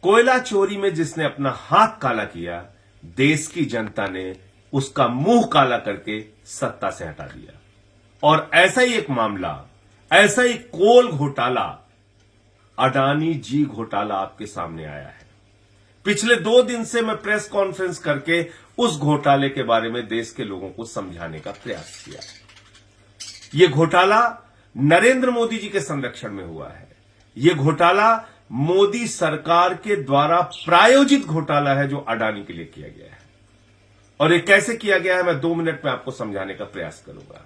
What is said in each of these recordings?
कोयला चोरी में जिसने अपना हाथ काला किया, देश की जनता ने उसका मुंह काला करके सत्ता से हटा दिया। और ऐसा ही एक मामला, ऐसा ही कोल घोटाला, अडानी जी घोटाला आपके सामने आया है। पिछले 2 दिन से मैं प्रेस कॉन्फ्रेंस करके उस घोटाले के बारे में देश के लोगों को समझाने का प्रयास किया। यह घोटाला नरेंद्र मोदी जी के संरक्षण में हुआ है। यह घोटाला मोदी सरकार के द्वारा प्रायोजित घोटाला है जो अडानी के लिए किया गया है। और ये कैसे किया गया है मैं 2 मिनट में आपको समझाने का प्रयास करूंगा।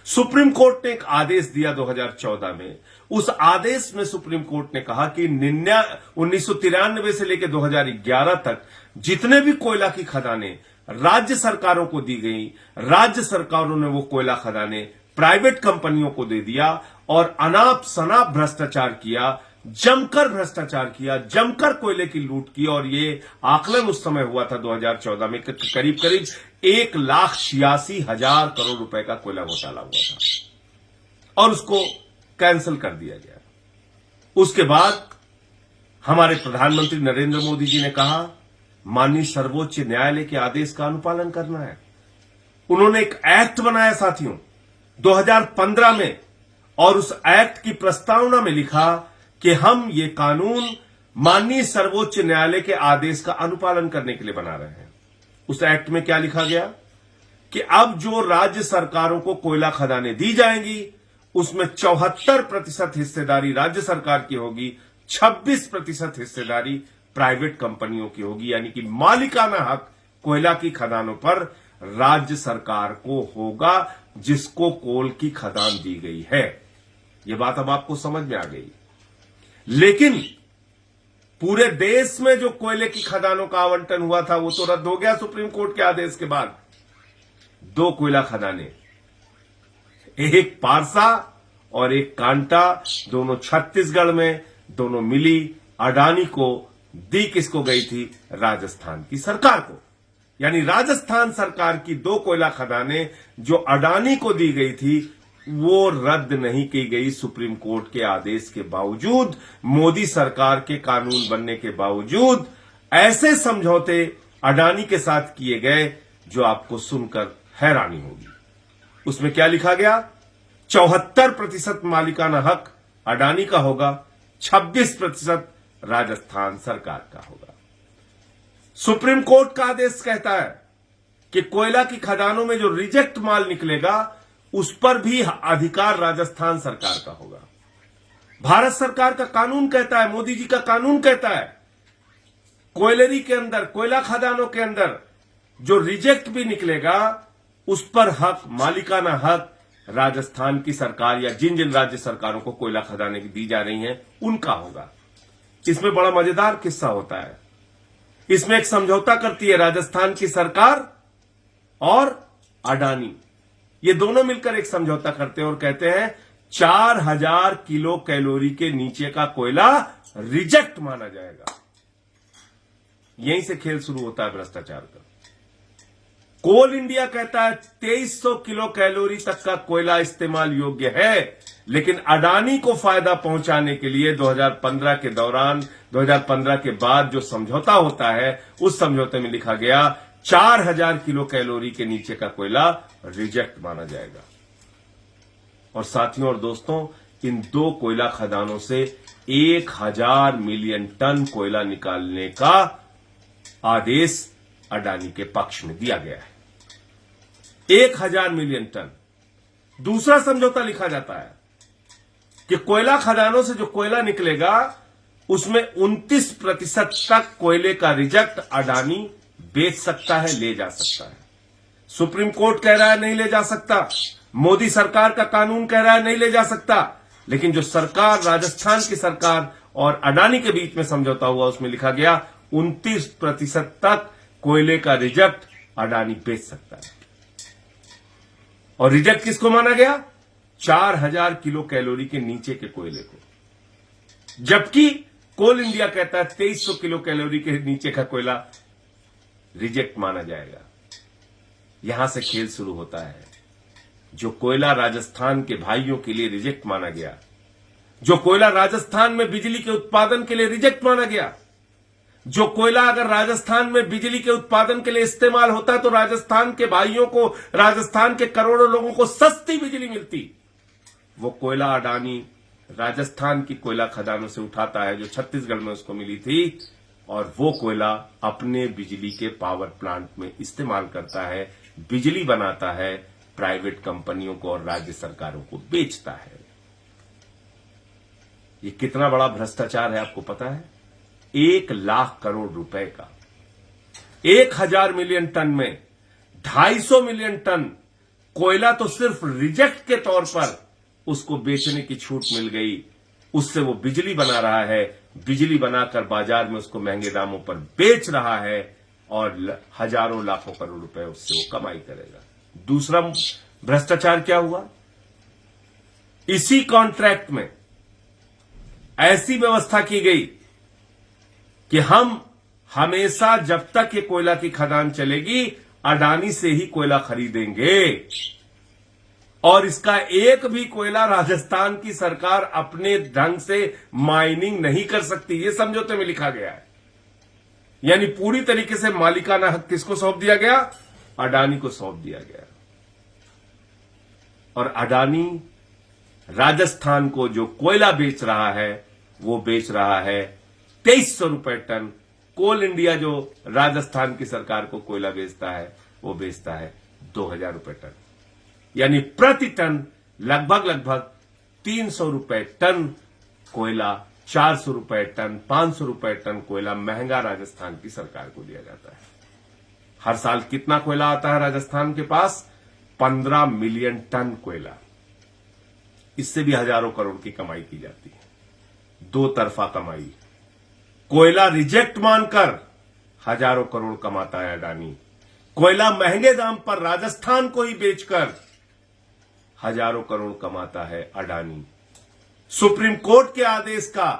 सुप्रीम कोर्ट ने एक आदेश दिया 2014 में। उस आदेश में सुप्रीम कोर्ट ने कहा कि 1993 से लेकर 2011 तक जितने भी कोयला की खदानें राज्य सरकारों को दी गई, राज्य सरकारों ने वो कोयला खदानें प्राइवेट कंपनियों को दे दिया और अनाप शनाप भ्रष्टाचार किया, जमकर भ्रष्टाचार किया, जमकर कोयले की लूट की। और ये आकलन उस समय हुआ था 2014 में करीब 1,86,000 करोड़ रुपए का कोयला घोटाला हुआ था और उसको कैंसिल कर दिया गया। उसके बाद हमारे प्रधानमंत्री नरेंद्र मोदी जी ने कहा माननीय सर्वोच्च न्यायालय के आदेश का अनुपालन करना है। उन्होंने एक एक्ट बनाया साथियों 2015 में, और उस एक्ट की प्रस्तावना में लिखा कि हम ये कानून माननीय सर्वोच्च न्यायालय के आदेश का अनुपालन करने के लिए बना रहे हैं। उस एक्ट में क्या लिखा गया कि अब जो राज्य सरकारों को कोयला खदानें दी जाएंगी उसमें 74% हिस्सेदारी राज्य सरकार की होगी, 26% हिस्सेदारी प्राइवेट कंपनियों की होगी। यानी कि मालिकाना हक कोयला की खदानों पर राज्य सरकार को होगा जिसको कोल की खदान दी गई है। यह बात अब आपको समझ में आ गई। लेकिन पूरे देश में जो कोयले की खदानों का आवंटन हुआ था वो तो रद्द हो गया सुप्रीम कोर्ट के आदेश के बाद। 2 कोयला खदानें, एक पारसा और एक कांटा, दोनों छत्तीसगढ़ में, दोनों मिली। अडानी को दी किसको गई थी? राजस्थान की सरकार को। यानी राजस्थान सरकार की 2 कोयला खदानें जो अडानी को दी गई थी वो रद्द नहीं की गई सुप्रीम कोर्ट के आदेश के बावजूद, मोदी सरकार के कानून बनने के बावजूद। ऐसे समझौते अडानी के साथ किए गए जो आपको सुनकर हैरानी होगी। उसमें क्या लिखा गया? 74% मालिकाना हक अडानी का होगा, 26% राजस्थान सरकार का होगा। सुप्रीम कोर्ट का आदेश कहता है कि कोयला की खदानों में जो रिजेक्ट माल निकलेगा उस पर भी अधिकार राजस्थान सरकार का होगा। भारत सरकार का कानून कहता है, मोदी जी का कानून कहता है, कोयलरी के अंदर, कोयला खदानों के अंदर जो रिजेक्ट भी निकलेगा उस पर हक, मालिकाना हक राजस्थान की सरकार या जिन जिन राज्य सरकारों को कोयला खदानें दी जा रही हैं उनका होगा। इसमें बड़ा मजेदार किस्सा होता है। इसमें एक समझौता करती है राजस्थान की सरकार और अडानी। ये दोनों मिलकर एक समझौता करते हैं और कहते हैं 4000 किलो कैलोरी के नीचे का कोयला रिजेक्ट माना जाएगा। यहीं से खेल शुरू होता है भ्रष्टाचार का। कोल इंडिया कहता है 2300 किलो कैलोरी तक का कोयला इस्तेमाल योग्य है, लेकिन अडानी को फायदा पहुंचाने के लिए 2015 के दौरान, 2015 के बाद जो समझौता होता है उस समझौते में लिखा गया 4000 किलो कैलोरी के नीचे का कोयला रिजेक्ट माना जाएगा। और साथियों और दोस्तों, इन 2 कोयला खदानों से 1000 मिलियन टन कोयला निकालने का आदेश अडानी के पक्ष में दिया गया है। 1000 मिलियन टन। दूसरा समझौता लिखा जाता है कि कोयला खदानों से जो कोयला निकलेगा उसमें 29% तक कोयले का रिजेक्ट अडानी बेच सकता है, ले जा सकता है। सुप्रीम कोर्ट कह रहा है नहीं ले जा सकता, मोदी सरकार का कानून कह रहा है नहीं ले जा सकता, लेकिन जो सरकार, राजस्थान की सरकार और अडानी के बीच में समझौता हुआ उसमें लिखा गया 29% तक कोयले का रिजेक्ट अडानी बेच सकता है। और रिजेक्ट किसको माना गया? 4000 किलो कैलोरी के नीचे के कोयले को। जबकि कोल इंडिया कहता है 2300 किलो कैलोरी के नीचे का कोयला रिजेक्ट माना जाएगा। यहां से खेल शुरू होता है। जो कोयला राजस्थान के भाइयों के लिए रिजेक्ट माना गया, जो कोयला राजस्थान में बिजली के उत्पादन के लिए रिजेक्ट माना गया, जो कोयला अगर राजस्थान में बिजली के उत्पादन के लिए इस्तेमाल होता तो राजस्थान के भाइयों को, राजस्थान के करोड़ों लोगों को सस्ती बिजली मिलती। वो कोयला अडानी राजस्थान की कोयला खदानों से उठाता है जो छत्तीसगढ़ में उसको मिली थी, और वो कोयला अपने बिजली के पावर प्लांट में इस्तेमाल करता है, बिजली बनाता है, प्राइवेट कंपनियों को और राज्य सरकारों को बेचता है। ये कितना बड़ा भ्रष्टाचार है आपको पता है? 1 लाख करोड़ रुपए का, 1000 मिलियन टन में 250 मिलियन टन कोयला तो सिर्फ रिजेक्ट के तौर पर उसको बेचने की छूट मिल गई। उससे वो बिजली बना रहा है, बिजली बनाकर बाजार में उसको महंगे दामों पर बेच रहा है और हजारों लाखों करोड़ रुपए उससे वो कमाई करेगा। दूसरा भ्रष्टाचार क्या हुआ? इसी कॉन्ट्रैक्ट में ऐसी व्यवस्था की गई कि हम हमेशा जब तक ये कोयला की खदान चलेगी अडानी से ही कोयला खरीदेंगे, और इसका एक भी कोयला राजस्थान की सरकार अपने ढंग से माइनिंग नहीं कर सकती। ये समझौते में लिखा गया है। यानी पूरी तरीके से मालिकाना हक किसको सौंप दिया गया? अडानी को सौंप दिया गया। और अडानी राजस्थान को जो कोयला बेच रहा है वो बेच रहा है 2300 रुपए टन। कोल इंडिया जो राजस्थान की सरकार को कोयला बेचता है वो बेचता है 2000 रुपए टन। यानी प्रति टन लगभग 300 रुपए टन कोयला, 400 रुपए टन, 500 रुपए टन कोयला महंगा राजस्थान की सरकार को दिया जाता है। हर साल कितना कोयला आता है राजस्थान के पास? 15 मिलियन टन कोयला। इससे भी हजारों करोड़ की कमाई की जाती है, दो तरफा कमाई। कोयला रिजेक्ट मानकर हजारों करोड़ कमाता है अडानी, कोयला महंगे दाम पर राजस्थान को ही बेचकर हजारों करोड़ कमाता है अडानी। सुप्रीम कोर्ट के आदेश का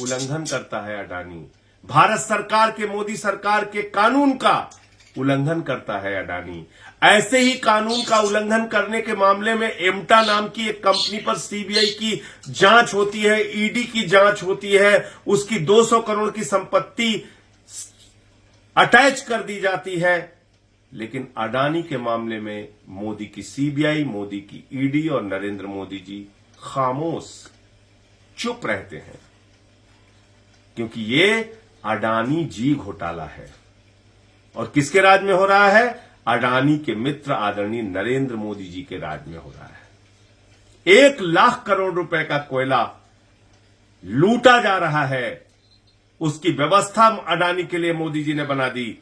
उल्लंघन करता है अडानी, भारत सरकार के, मोदी सरकार के कानून का उल्लंघन करता है अडानी। ऐसे ही कानून का उल्लंघन करने के मामले में एम्टा नाम की एक कंपनी पर सीबीआई की जांच होती है, ईडी की जांच होती है, उसकी 200 करोड़ की संपत्ति अटैच कर दी जाती है। लेकिन अडानी के मामले में मोदी की सीबीआई, मोदी की ईडी और नरेंद्र मोदी जी खामोश, चुप रहते हैं, क्योंकि ये अडानी जी घोटाला है। और किसके राज में हो रहा है? अडानी के मित्र आदरणीय नरेंद्र मोदी जी के राज में हो रहा है। 1 लाख करोड़ रुपए का कोयला लूटा जा रहा है, उसकी व्यवस्था अडानी के लिए मोदी जी ने बना दी,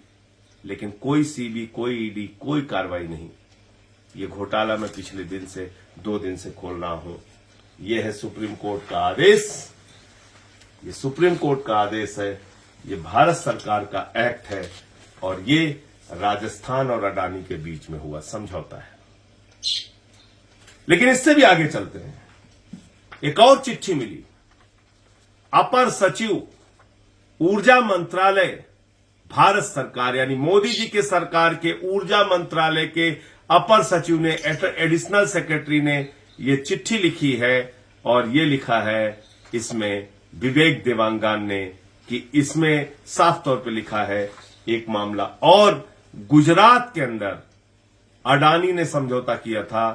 लेकिन कोई सीबी, कोई ईडी, कोई कार्रवाई नहीं। ये घोटाला मैं पिछले दिन से 2 दिन से खोल रहा हूं। यह है सुप्रीम कोर्ट का आदेश, ये सुप्रीम कोर्ट का आदेश है, ये भारत सरकार का एक्ट है, और ये राजस्थान और अडानी के बीच में हुआ समझौता है। लेकिन इससे भी आगे चलते हैं। एक और चिट्ठी मिली, अपर सचिव ऊर्जा मंत्रालय, भारत सरकार यानी मोदी जी के सरकार के ऊर्जा मंत्रालय के अपर सचिव ने, एडिशनल सेक्रेटरी ने ये चिट्ठी लिखी है, और ये लिखा है इसमें विवेक देवांगन ने, कि इसमें साफ तौर पे लिखा है एक मामला और गुजरात के अंदर अडानी ने समझौता किया था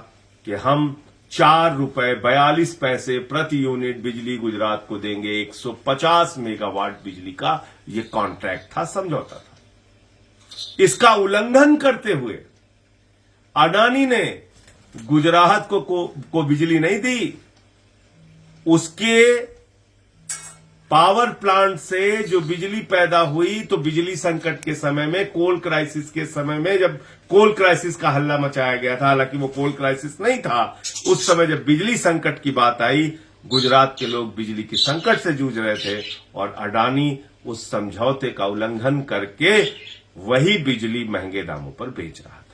कि हम 4 रुपए 42 पैसे प्रति यूनिट बिजली गुजरात को देंगे। 150 मेगावाट बिजली का ये कॉन्ट्रैक्ट था, समझौता था। इसका उल्लंघन करते हुए अडानी ने गुजरात को बिजली नहीं दी। उसके पावर प्लांट से जो बिजली पैदा हुई, तो बिजली संकट के समय में, कोल क्राइसिस के समय में, जब कोल क्राइसिस का हल्ला मचाया गया था, हालांकि वो कोल क्राइसिस नहीं था, उस समय जब बिजली संकट की बात आई, गुजरात के लोग बिजली के संकट से जूझ रहे थे, और अडानी उस समझौते का उल्लंघन करके वही बिजली महंगे दामों पर बेच रहा था।